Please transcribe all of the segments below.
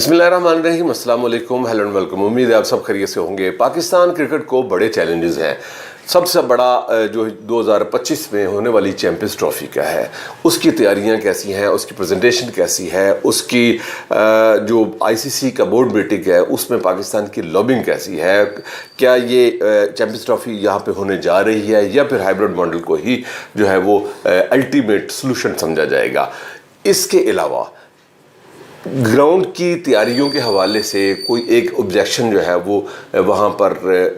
बिस्मिल्लाहिर्रहमानिर्रहीम, अस्सलाम वालेकुम, हेलो एंड वेलकम। उम्मीद है आप सब खैरियत से होंगे। पाकिस्तान क्रिकेट को बड़े चैलेंजेस हैं। सबसे बड़ा जो 2025 में होने वाली चैंपियंस ट्रॉफी का है, उसकी तैयारियां कैसी हैं, उसकी प्रेजेंटेशन कैसी है, उसकी जो आईसीसी का बोर्ड मीटिंग है उसमें पाकिस्तान की लॉबिंग कैसी है, क्या ये चैंपियंस ट्रॉफी यहाँ पे होने जा रही है या फिर हाइब्रिड मॉडल को ही जो है वो अल्टीमेट सोल्यूशन समझा जाएगा। इसके अलावा ग्राउंड की तैयारियों के हवाले से कोई एक ऑब्जेक्शन जो है वो वहाँ पर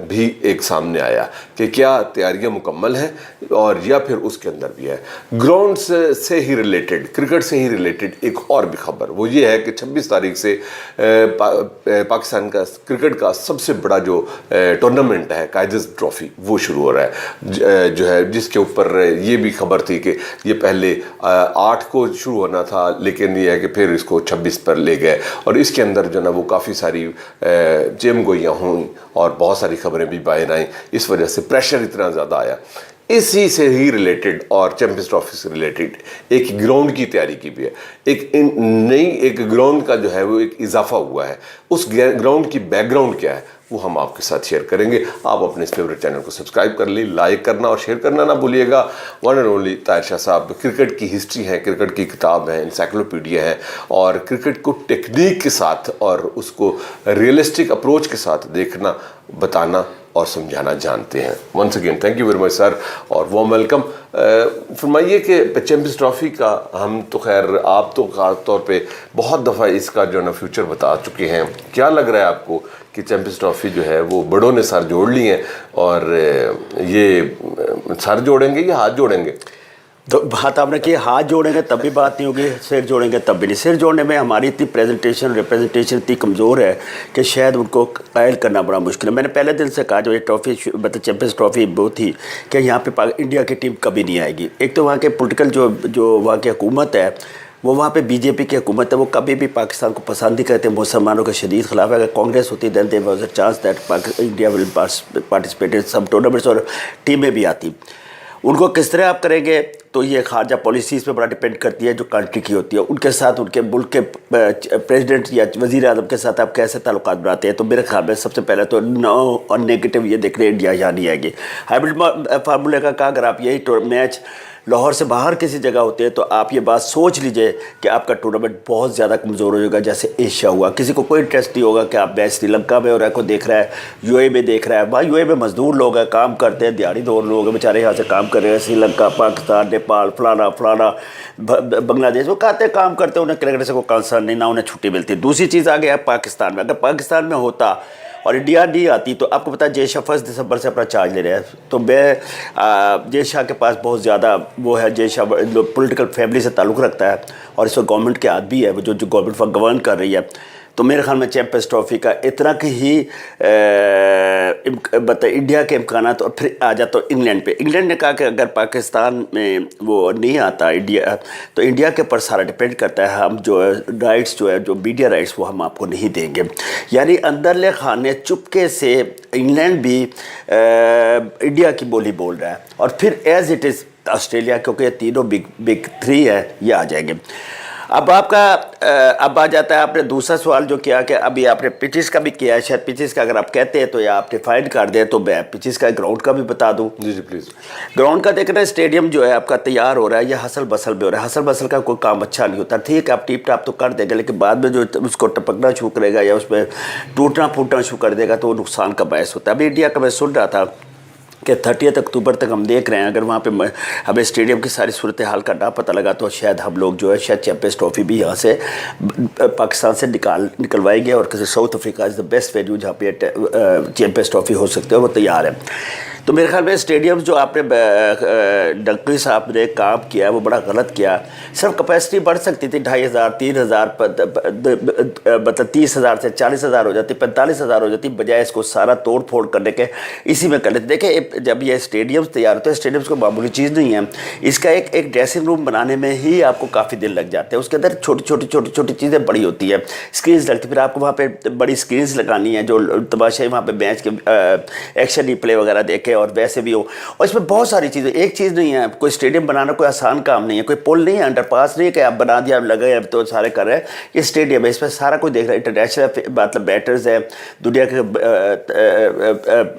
भी एक सामने आया कि क्या तैयारियाँ मुकम्मल हैं और या फिर उसके अंदर भी है। ग्राउंड से ही रिलेटेड, क्रिकेट से ही रिलेटेड एक और भी खबर वो ये है कि 26 तारीख से पाकिस्तान का क्रिकेट का सबसे बड़ा जो टूर्नामेंट है कायदे ट्रॉफी वो शुरू हो रहा है, जो है जिसके ऊपर ये भी खबर थी कि ये पहले 8 को शुरू होना था, लेकिन ये है कि फिर इसको 26 पर ले गए और इसके अंदर जो ना वो काफ़ी सारी जेम गोइयाँ हुई और बहुत सारी खबरें भी बाहर आई। इस वजह से प्रेशर इतना ज़्यादा आया। इसी से ही रिलेटेड और चैंपियंस ट्रॉफी से रिलेटेड एक ग्राउंड की तैयारी की भी है। एक ग्राउंड का जो है वो एक इजाफा हुआ है। उस ग्राउंड की बैकग्राउंड क्या है वो हम आपके साथ शेयर करेंगे। आप अपने इस फेवरेट चैनल को सब्सक्राइब कर ली, लाइक करना और शेयर करना ना भूलिएगा। One and only Tahir Shah साहब क्रिकेट की हिस्ट्री है, क्रिकेट की किताब है, इंसाइक्लोपीडिया है और क्रिकेट को टेक्निक के साथ और उसको रियलिस्टिक अप्रोच के साथ देखना, बताना और समझाना जानते हैं। Once again thank you very much sir और वार्म वेलकम। फरमाइए कि चैंपियंस ट्रॉफी का हम तो खैर आप तो खास तौर पे बहुत दफ़ा इसका जो ना फ्यूचर बता चुके हैं। क्या लग रहा है आपको कि चैंपियंस ट्रॉफी जो है वो बड़ों ने सर जोड़ ली हैं और ये सर जोड़ेंगे या हाथ जोड़ेंगे? तो बात आपने की हाथ जोड़ेंगे तब भी बात नहीं होगी, सिर जोड़ेंगे तब भी नहीं। सिर जोड़ने में हमारी इतनी रिप्रेजेंटेशन इतनी कमज़ोर है कि शायद उनको कायल करना बड़ा मुश्किल है। मैंने पहले दिन से कहा जो ये ट्रॉफी मतलब चैंपियंस ट्रॉफी वो थी कि यहाँ पे इंडिया की टीम कभी नहीं आएगी। एक तो वहाँ के पोलिटिकल जो वहाँ की हुकूमत है वो वहाँ पे बीजेपी की हुकूमत है, वो कभी भी पाकिस्तान को पसंद नहीं करते, मुसलमानों के शदीद खिलाफ है। अगर कांग्रेस होती then there was a chance that India will participate in some tournaments और टीमें भी आती। उनको किस तरह आप करेंगे तो ये खारजा पॉलिसीज़ पे बड़ा डिपेंड करती है जो कंट्री की होती है। उनके साथ उनके मुल्क के प्रेसिडेंट या वज़ीर आज़म के साथ आप कैसे ताल्लुकात बनाते हैं। तो मेरे ख्याल में सबसे पहले तो नो और नेगेटिव ये देख रहे हैं इंडिया यहाँ नहीं आएगी। हाइब्रिड फार्मूले का कहा अगर आप यही मैच लाहौर से बाहर किसी जगह होते हैं तो आप ये बात सोच लीजिए कि आपका टूर्नामेंट बहुत ज़्यादा कमज़ोर हो जाएगा। जैसे एशिया हुआ, किसी को कोई इंटरेस्ट नहीं होगा कि आप मैच श्रीलंका में हो रहा है को देख रहा है, यूएई में देख रहा है। वहाँ यूएई में मजदूर लोग हैं, काम करते हैं, दिहाड़ी दौर लोग हैं बेचारे, यहाँ से काम कर रहे हैं। श्रीलंका, पाकिस्तान, नेपाल, फलाना बांग्लादेश, वो कहते हैं काम करते हैं, उन्हें क्रिकेट से कोई कंसर्न नहीं, ना उन्हें छुट्टी मिलती। दूसरी चीज़ आ गया पाकिस्तान में। अगर पाकिस्तान में होता और इंडिया नहीं आती तो आपको पता है जय शाह 1 दिसंबर से अपना चार्ज ले रहे हैं। तो मैं जय शाह के पास बहुत ज़्यादा वो है, जय शाह पॉलिटिकल फैमिली से ताल्लुक़ रखता है और इस वक्त गवर्नमेंट के आदमी है, वो जो गवर्नमेंट वक्त गवर्न कर रही है। तो मेरे ख्याल में चैंपियंस ट्रॉफी का इतना कि ही इंडिया के इम्कान और फिर आ जाता तो इंग्लैंड पे। इंग्लैंड ने कहा कि अगर पाकिस्तान में वो नहीं आता इंडिया तो इंडिया के ऊपर सारा डिपेंड करता है, हम जो राइट्स जो है जो मीडिया राइट्स वो हम आपको नहीं देंगे। यानी अंदरले खाने चुपके से इंग्लैंड भी इंडिया की बोली बोल रहा है और फिर एज इट इज़ ऑस्ट्रेलिया, क्योंकि ये तीनों बिग 3 है, ये आ जाएंगे। अब अब आ जाता है आपने दूसरा सवाल जो किया कि अभी आपने पिचेस का भी किया है। शायद पिचेस का अगर आप कहते हैं तो या आप डिफाइन कर दें तो मैं पिचेस का ग्राउंड का भी बता दूं। जी प्लीज़। ग्राउंड का देख रहे हैं, स्टेडियम जो है आपका तैयार हो रहा है, यह हसल बसल में हो रहा है। हसल बसल का कोई काम अच्छा नहीं होता। ठीक है आप टिप टाप तो कर देंगे, लेकिन बाद में जो उसको टपकना शुरू करेगा या उसमें टूटना फूटना शुरू कर देगा तो वो नुकसान का बायस होता है। अभी इंडिया का मैं सुन रहा था कि 30 अक्टूबर तक हम देख रहे हैं, अगर वहाँ पे हमें स्टेडियम की सारी सूरत हाल का ना पता लगा तो शायद हम लोग जो है शायद चैंपियंस ट्रॉफी भी यहाँ से पाकिस्तान से निकलवाएंगे और किसी south Africa is the best venue जहाँ पे चैंपियंस ट्रॉफी हो सकती है, वो तैयार है। तो मेरे ख्याल में स्टेडियम जो आपने डंकी साहब ने काम किया है वो बड़ा गलत किया। सिर्फ कैपेसिटी बढ़ सकती थी 2500, 3000, मतलब 30,000 से 40,000 हो जाती, 45,000 हो जाती, बजाय इसको सारा तोड़ फोड़ करने के इसी में कर लेते। देखिए जब ये स्टेडियम्स तैयार होते हैं, स्टेडियम्स को मामूली चीज़ नहीं है। इसका एक ड्रेसिंग रूम बनाने में ही आपको काफ़ी दिन लग जाते हैं। उसके अंदर छोटी चीज़ें बड़ी होती है, स्क्रीन्स लगती, फिर आपको वहाँ पर बड़ी स्क्रीन्स लगानी है जो तमाशाई वहाँ पर मैच के एक्शन रिप्ले वगैरह देख रखे और वैसे भी हो, और इसमें बहुत सारी चीज़ें, एक चीज़ नहीं है, कोई स्टेडियम बनाना कोई आसान काम नहीं है, कोई पुल नहीं है, अंडरपास नहीं है कि आप बना दिया आप लगे अब तो सारे कर रहे हैं। ये स्टेडियम है, इसमें सारा कुछ देख रहा है, इंटरनेशनल मतलब बैटर्स है, दुनिया के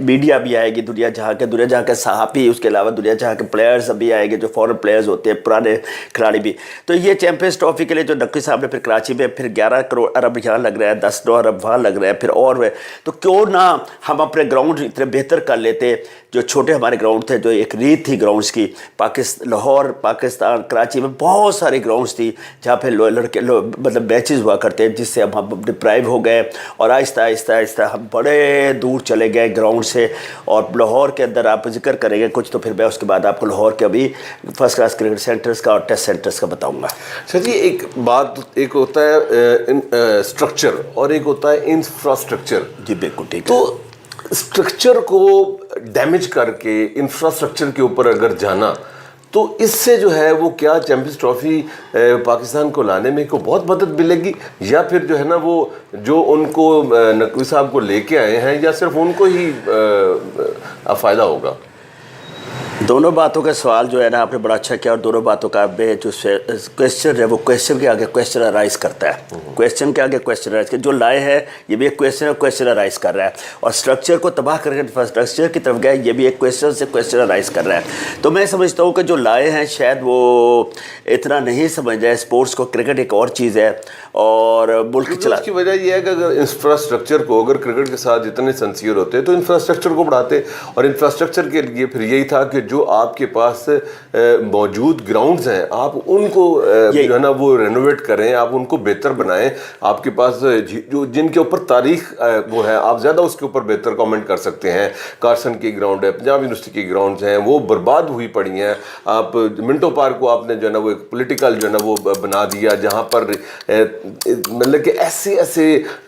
मीडिया भी आएगी, दुनिया जहाँ के सहाफ़ी, उसके अलावा दुनिया जहाँ के प्लेयर्स भी आएंगे जो फॉरेन प्लेयर्स होते हैं, पुराने खिलाड़ी भी। तो ये चैंपियंस ट्रॉफी के लिए जो नकवी साहब ने फिर कराची में फिर 11 करोड़ अरब यहाँ लग रहा है, 10 अरब वहाँ लग रहा है, फिर और तो क्यों ना हम अपने ग्राउंड इतने बेहतर कर लेते। जो छोटे हमारे ग्राउंड थे, जो एक रीत थी ग्राउंड्स की, लाहौर पाकिस्तान कराची में बहुत सारी ग्राउंड्स थी जहाँ पे लड़के मतलब मैचेस हुआ करते हैं, जिससे हम डिप्राइव हो गए और आहिस्ता आहिस्ता हम बड़े दूर चले गए ग्राउंड से। और लाहौर के अंदर आप जिक्र करेंगे कुछ तो फिर मैं उसके बाद आपको लाहौर के अभी फर्स्ट क्लास क्रिकेट सेंटर्स का और टेस्ट सेंटर्स का बताऊँगा। सर जी, एक बात, एक होता है स्ट्रक्चर और एक होता है इंफ्रास्ट्रक्चर। जी बिल्कुल ठीक है। तो स्ट्रक्चर को डैमेज करके इंफ्रास्ट्रक्चर के ऊपर अगर जाना, तो इससे जो है वो क्या चैंपियंस ट्रॉफी पाकिस्तान को लाने में को बहुत मदद मिलेगी, या फिर जो है ना वो जो उनको नकवी साहब को लेके आए हैं, या सिर्फ उनको ही फ़ायदा होगा? दोनों बातों का सवाल जो है ना आपने बड़ा अच्छा किया, और दोनों बातों का जो क्वेश्चन है वो क्वेश्चन के आगे क्वेश्चन अराइज करता है, क्वेश्चन के आगे क्वेश्चन अराइज कर, जो लाए हैं ये भी एक क्वेश्चन अराइज कर रहा है, और स्ट्रक्चर को तबाह करके इंफ्रास्ट्रक्चर की तरफ गया ये भी एक क्वेश्चन अराइज कर रहा है। तो मैं समझता हूँ कि जो लाए हैं शायद वो इतना नहीं समझ रहे स्पोर्ट्स को, क्रिकेट एक और चीज़ है और मुल्क चला। उसकी वजह यह है कि अगर इंफ्रास्ट्रक्चर को, अगर क्रिकेट के साथ जितने सिंसियर होते तो इंफ्रास्ट्रक्चर को बढ़ाते, और इंफ्रास्ट्रक्चर के लिए फिर यही था कि जो आपके पास मौजूद ग्राउंड्स हैं आप उनको जो है ना वो रेनोवेट करें, आप उनको बेहतर बनाएं। आपके पास जो जिनके ऊपर तारीख वो है, आप ज़्यादा उसके ऊपर बेहतर कमेंट कर सकते हैं। कार्सन की ग्राउंड है, पंजाब यूनिवर्सिटी की ग्राउंड्स हैं, वो बर्बाद हुई पड़ी हैं। आप मिंटो पार्क को आपने जो है ना वो एक पॉलिटिकल जो है ना वो बना दिया, जहाँ पर मतलब कि ऐसे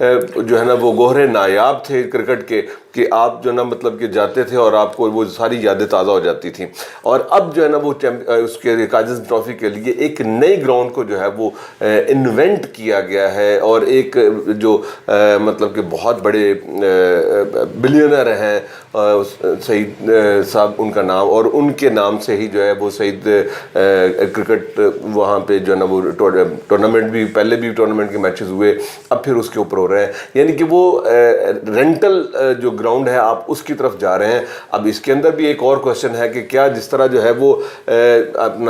जो है ना वो गोहरे नायाब थे क्रिकेट के कि आप जो ना मतलब कि जाते थे और आपको वो सारी यादें ताज़ा हो जाती थी। और अब जो है ना वो उसके काजिज़ ट्रॉफी के लिए एक नई ग्राउंड को जो है वो इन्वेंट किया गया है, और एक जो मतलब कि बहुत बड़े बिलियनर हैं, सईद साहब उनका नाम, और उनके नाम से ही जो है वो सईद क्रिकेट वहाँ पे जो है ना वो टूर्नामेंट भी, पहले भी टूर्नामेंट के मैचेस हुए, अब फिर उसके ऊपर हो रहे हैं। यानी कि वो रेंटल जो ग्राउंड है आप उसकी तरफ जा रहे हैं। अब इसके अंदर भी एक और क्वेश्चन है कि क्या जिस तरह जो है वो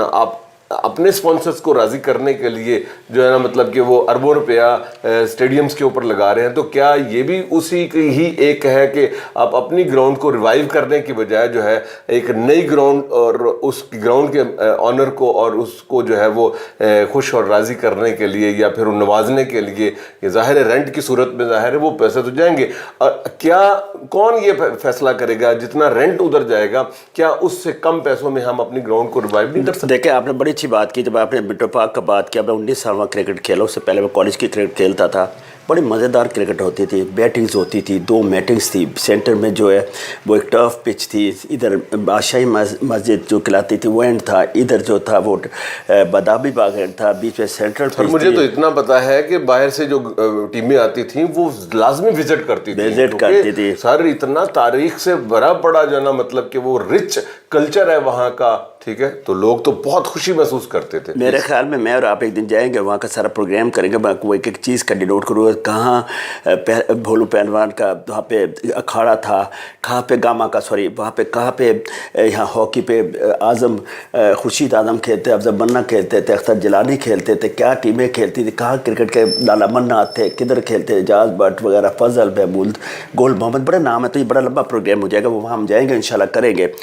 आप अपने स्पॉन्सर्स को राज़ी करने के लिए जो है ना मतलब कि वो अरबों रुपया स्टेडियम्स के ऊपर लगा रहे हैं, तो क्या ये भी उसी की ही एक है कि आप अपनी ग्राउंड को रिवाइव करने की बजाय जो है एक नई ग्राउंड और उस ग्राउंड के ऑनर को और उसको जो है वो खुश और राज़ी करने के लिए या फिर नवाजने के लिए, ये ज़ाहिर है रेंट की सूरत में ज़ाहिर है वो पैसे तो जाएंगे, और क्या कौन ये फैसला करेगा जितना रेंट उधर जाएगा क्या उससे कम पैसों में हम अपनी ग्राउंड को रिवाइव नहीं कर सकते? देखिए आपने बड़ी अच्छी बात की, जब आपने मिंटो पार्क का बात किया, मैं 19 साल में क्रिकेट खेला, उससे पहले मैं कॉलेज की क्रिकेट खेलता था। बड़ी मज़ेदार क्रिकेट होती थी, बैटिंग्स होती थी, 2 मैटिंग्स थी, सेंटर में जो है वो एक टर्फ पिच थी, इधर बादशाही मस्जिद जो कहलाती थी वो एंड था, इधर जो था वो बदामी बाग एंड था, बीच में सेंट्रल पिच। मुझे तो इतना पता है कि बाहर से जो टीमें आती थी वो लाजमी विजिट करती थी सर, इतना तारीख से भरा पड़ा जो ना मतलब कि वो रिच कल्चर है वहाँ का, ठीक है, तो लोग तो बहुत खुशी महसूस करते थे। मेरे ख्याल में मैं और आप एक दिन जाएंगे वहाँ का सारा प्रोग्राम करेंगे, मैं आपको एक एक चीज़ का डिनोट करूँगा, कहाँ भोलू पहलवान का वहाँ पे अखाड़ा था, कहाँ पे गामा का सॉरी वहाँ पे कहाँ पे यहाँ हॉकी पे आज़म खुर्शीद आज़म खेलते, अफजल मन्ना खेलते थे, अख्तर जिलानी खेलते थे, क्या टीमें खेलती थी, कहाँ क्रिकेट के लाला मन्ना थे, किधर खेलते, एजाज भट्ट वगैरह, फजल महमूद, गोल मोहम्मद, बड़े नाम है। तो ये बड़ा लंबा प्रोग्राम हो जाएगा, वो वहाँ हम जाएंगे इंशाल्लाह करेंगे।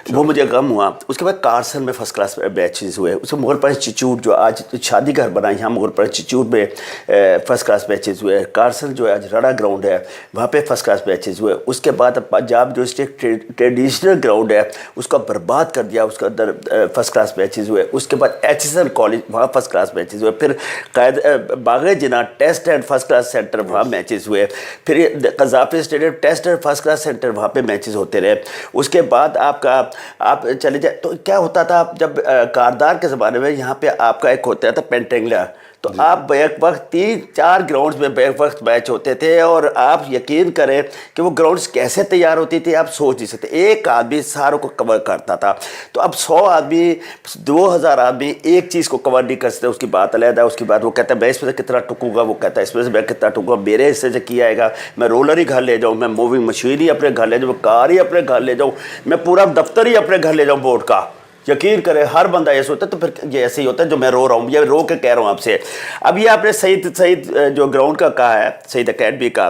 वो मुझे गम हुआ। उसके बाद कार्सन में फर्स्ट क्लास मैचेस हुए, उसमें मुगल पर इंस्टीट्यूट जो आज शादी घर बना यहाँ मुगल पर इंस्टीट्यूट में फर्स्ट क्लास मैचेस हुए। कार्सन जो है आज रड़ा ग्राउंड है वहाँ पे फर्स्ट क्लास मैचेस हुए। उसके बाद पंजाब जो ट्रेडिशनल ग्राउंड है उसका बर्बाद कर दिया, उसके अंदर फर्स्ट क्लास मैचेस हुए। उसके बाद HSN कॉलेज वहाँ फर्स्ट क्लास मैचेस हुए। फिर Bagh-e Jinnah test and first class centre वहाँ मैचेस हुए। फिर Gaddafi stadium test and first class centre वहाँ पे मैचेस होते रहे। उसके बाद आप चले जाए तो क्या होता था, जब कारदार के ज़माने में यहाँ पे आपका एक होता था पेंटेंगला, تو آپ بیک وقت 3-4 گراؤنڈز میں بیک وقت میچ ہوتے تھے، اور آپ یقین کریں کہ وہ گراؤنڈز کیسے تیار ہوتی تھی آپ سوچ نہیں سکتے. ایک آدمی ساروں کو کور کرتا تھا. تو اب 100 آدمی 2000 آدمی ایک چیز کو کور نہیں کر سکتے، اس کی بات علیحدہ. اس کی بعد وہ کہتا ہے میں اس میں سے کتنا ٹکوں گا، وہ کہتا ہے اس میں سے میں کتنا ٹکوں گا، میرے حصے سے کیا آئے گا، میں رولر ہی گھر لے جاؤں، میں موونگ مشین ہی اپنے گھر لے جاؤں، کار ہی اپنے گھر لے جاؤں، میں پورا دفتر ہی اپنے گھر لے جاؤں بورڈ کا. یقین کرے ہر بندہ ایسا ہوتا ہے. تو پھر یہ ایسے ہی ہوتا ہے جو میں رو رہا ہوں، یہ رو کے کہہ رہا ہوں آپ سے. اب یہ آپ نے سعید جو گراؤنڈ کا کہا ہے، سعید اکیڈمی کا،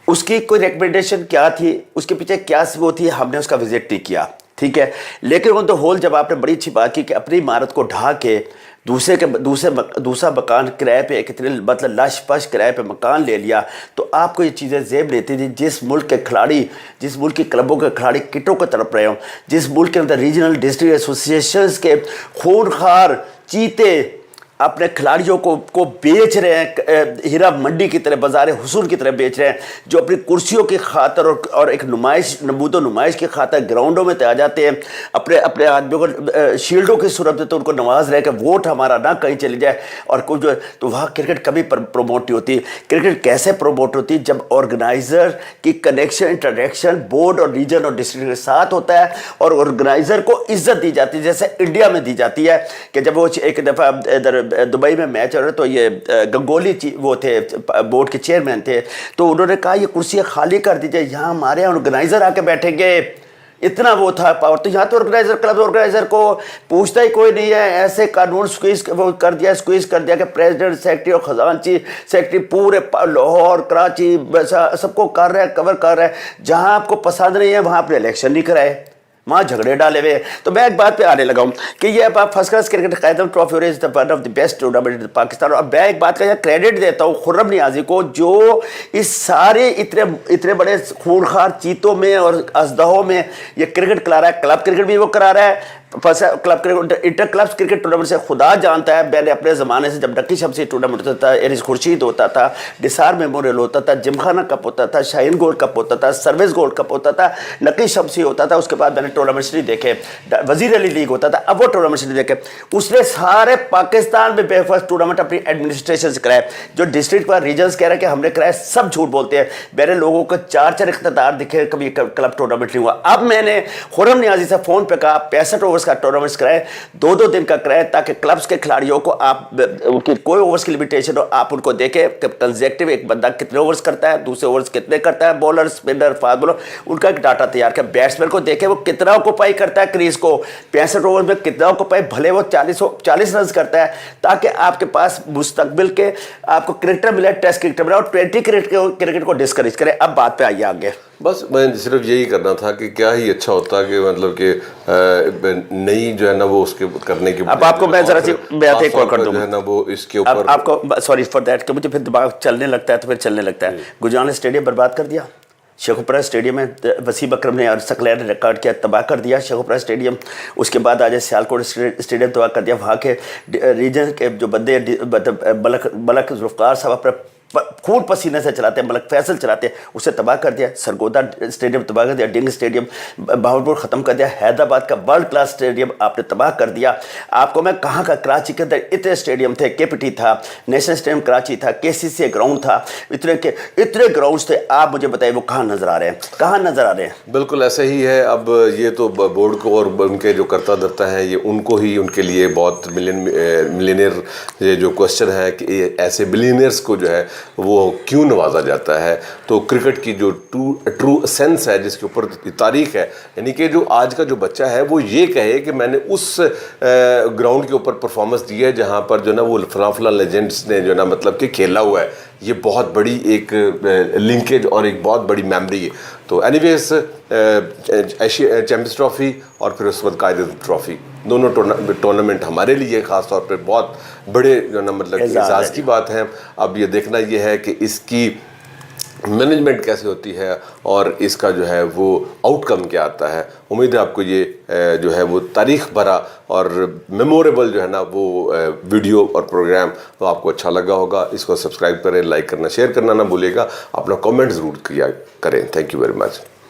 اس کی کوئی ریکمنڈیشن کیا تھی، اس کے پیچھے کیا وہ تھی، ہم نے اس کا وزٹ نہیں کیا، ٹھیک ہے. لیکن آن دا ہول جب آپ نے بڑی اچھی بات کی کہ اپنی عمارت کو ڈھا کے دوسرا مکان کرائے پہ کتنے مطلب لش پش کرائے پہ مکان لے لیا، تو آپ کو یہ چیزیں زیب لیتی تھی. جس ملک کے کھلاڑی، جس ملک کی کلبوں کے کھلاڑی کٹوں کو تڑپ رہے ہوں، جس ملک کے اندر ریجنل ڈسٹرکٹ ایسوسیشنز کے خونخوار چیتے اپنے کھلاڑیوں کو بیچ رہے ہیں، ہیرا منڈی کی طرح، بازار حصول کی طرح بیچ رہے ہیں، جو اپنی کرسیوں کی خاطر اور ایک نمود و نمائش کی خاطر گراؤنڈوں میں آ جاتے ہیں، اپنے آدمیوں کو شیلڈوں کی صورت میں تو ان کو نواز رہے کہ ووٹ ہمارا نہ کہیں چلی جائے. اور کچھ تو وہاں کرکٹ کبھی پروموٹ نہیں ہوتی. کرکٹ کیسے پروموٹ ہوتی؟ جب آرگنائزر کی کنیکشن انٹریکشن بورڈ اور ریجن اور ڈسٹرکٹ کے ساتھ ہوتا ہے، اور آرگنائزر کو عزت دی جاتی ہے، جیسے انڈیا میں دی جاتی ہے. کہ جب وہ ایک دفعہ ادھر دبئی میں میچ ہو رہا تو یہ گنگولی وہ تھے بورڈ کے چیئرمین تھے، تو انہوں نے کہا یہ کرسیاں خالی کر دیجئے، یہاں ہمارے آرگنائزر آ کے بیٹھیں گے. اتنا وہ تھا پاور. تو یہاں تو کلب آرگنائزر کو پوچھتا ہی کوئی نہیں ہے. ایسے قانون سکویز کر دیا کہ پریزیڈنٹ، سیکرٹری اور خزانچی سیکرٹری پورے لاہور کراچی سب کو کر رہے ہیں، کور کر رہے ہیں. جہاں آپ کو پسند نہیں ہے وہاں آپ نے الیکشن نہیں کرائے، وہاں جھگڑے ڈالے ہوئے. تو میں ایک بات پہ آنے لگا ہوں کہ یہ اب آپ first class cricket Quaid-e-Azam trophy اور is one of the best tournament in Pakistan. اور میں ایک بات کا کریڈٹ دیتا ہوں خرم نیازی کو، جو اس سارے اتنے بڑے خونخوار چیتوں میں اور اژدہوں میں یہ کرکٹ کھلا رہا ہے. کلب کرکٹ بھی وہ کرا رہا ہے، club cricket inter clubs cricket tournament سے خدا جانتا ہے. میں نے اپنے زمانے سے جب ڈکی شمسی ٹورنامنٹ ہوتا تھا، ایرز خورشید ہوتا تھا، ڈسار میموریل ہوتا تھا، جمخانہ کپ ہوتا تھا، شاہین گولڈ کپ ہوتا تھا، سروس گولڈ کپ ہوتا تھا، نکی شمسی ہوتا تھا. اس کے بعد میں نے ٹورنامنٹس نہیں دیکھے، وزیر علی لیگ ہوتا تھا، اب وہ ٹورنامنٹس نہیں دیکھے. اس نے سارے پاکستان میں بے فرسٹ ٹورنامنٹ اپنی ایڈمنسٹریشن سے کرائے. جو ڈسٹرکٹ پر ریجنس کہہ رہے ہیں کہ ہم نے کرائے، سب جھوٹ بولتے ہیں. میرے لوگوں کو 4 اقتدار دکھے، کبھی کلب ٹورنامنٹ نہیں ہوا. اب میں نے خرم نیازی سے فون پہ کہا 65 اوورس کا ٹورنامنٹس کرائے، 2 دن کا کرائے، تاکہ کلبس کے کھلاڑیوں کو آپ ان کی کوئی اوورس کی لمیٹیشن ہو، آپ ان کو دیکھیں کہ کنزیکٹیو ایک بندہ کتنے اوورس کرتا ہے، دوسرے اوورس کتنے کرتا ہے، بولر اسپنر فاسٹ بولر، ان کا ایک ڈاٹا تیار کر. بیٹسمین کو دیکھیں وہ کتنا آکوپائی کرتا ہے کریز کو، 65 اوور میں کتنا آکوپائی، بھلے وہ 40 رنز کرتا ہے، تاکہ آپ کے پاس مستقبل کے آپ کو کرکٹر ملے، ٹیسٹ کرکٹر ملے، اور 20 کرکٹ کو ڈسکریج کرے. اب بات پہ آئیے آگے. بس میں صرف یہی کرنا تھا کہ کیا ہی اچھا ہوتا کہ مطلب کہ نئی جو ہے نا وہ اس کے کرنے کی. اب آپ کو میں ذرا سی بات ایک اور کر دوں جو ہے نا وہ اس کے اوپر آپ کو سوری فار دیٹ کہ مجھے پھر دماغ چلنے لگتا ہے تو پھر چلنے لگتا ہے. گجران اسٹیڈیم برباد کر دیا، شیخوپورہ اسٹیڈیم میں وسیم اکرم نے اور سکلیر نے ریکارڈ کیا، تباہ کر دیا شیخوپورہ اسٹیڈیم. اس کے بعد آج سیالکوٹ اسٹیڈیم تباہ کر دیا. وہاں کے ریجن کے جو بندے ملک ذوالفقار صاحب اپنے خون پسینے سے چلاتے ہیں، ملک فیصل چلاتے ہیں، اسے تباہ کر دیا. سرگودا اسٹیڈیم تباہ کر دیا، ڈنگ اسٹیڈیم بہاولپور ختم کر دیا. حیدرآباد کا ورلڈ کلاس اسٹیڈیم آپ نے تباہ کر دیا. آپ کو میں کہاں کا کراچی کے اندر اتنے اسٹیڈیم تھے، کے پی ٹی تھا، نیشنل اسٹیڈیم کراچی تھا، کے سی سی گراؤنڈ تھا، اتنے گراؤنڈس تھے. آپ مجھے بتائیے وہ کہاں نظر آ رہے ہیں، کہاں نظر آ رہے ہیں؟ بالکل ایسا ہی ہے. اب یہ تو بورڈ کو اور ان کے جو کرتا دھرتا ہے، یہ ان کو ہی ان کے لیے بہت ملینئر یہ جو کوشچن ہے کہ ایسے بلینئرس کو جو ہے وہ کیوں نوازا جاتا ہے. تو کرکٹ کی جو ٹرو سینس ہے، جس کے اوپر تاریخ ہے، یعنی کہ جو آج کا جو بچہ ہے وہ یہ کہے کہ میں نے اس گراؤنڈ کے اوپر پرفارمنس دی ہے جہاں پر جو نا وہ فلاں لیجنڈس نے جو نا مطلب کہ کھیلا ہوا ہے. یہ بہت بڑی ایک لنکیج اور ایک بہت بڑی میموری ہے. تو اینی ویز چیمپئنز ٹرافی اور پھر اس وقت قائدین ٹرافی، دونوں ٹورنامنٹ ہمارے لیے خاص طور پہ بہت بڑے جو نا مطلب اعزاز کی بات ہے. اب یہ دیکھنا یہ ہے کہ اس کی مینجمنٹ کیسے ہوتی ہے اور اس کا جو ہے وہ آؤٹ کم کیا آتا ہے. امید ہے آپ کو یہ جو ہے وہ تاریخ بھرا اور میموریبل جو ہے نا وہ ویڈیو اور پروگرام وہ آپ کو اچھا لگا ہوگا. اس کو سبسکرائب کریں، لائک کرنا، شیئر کرنا نہ بھولیے گا. اپنا کامنٹ ضرور کیا کریں. Thank you very much.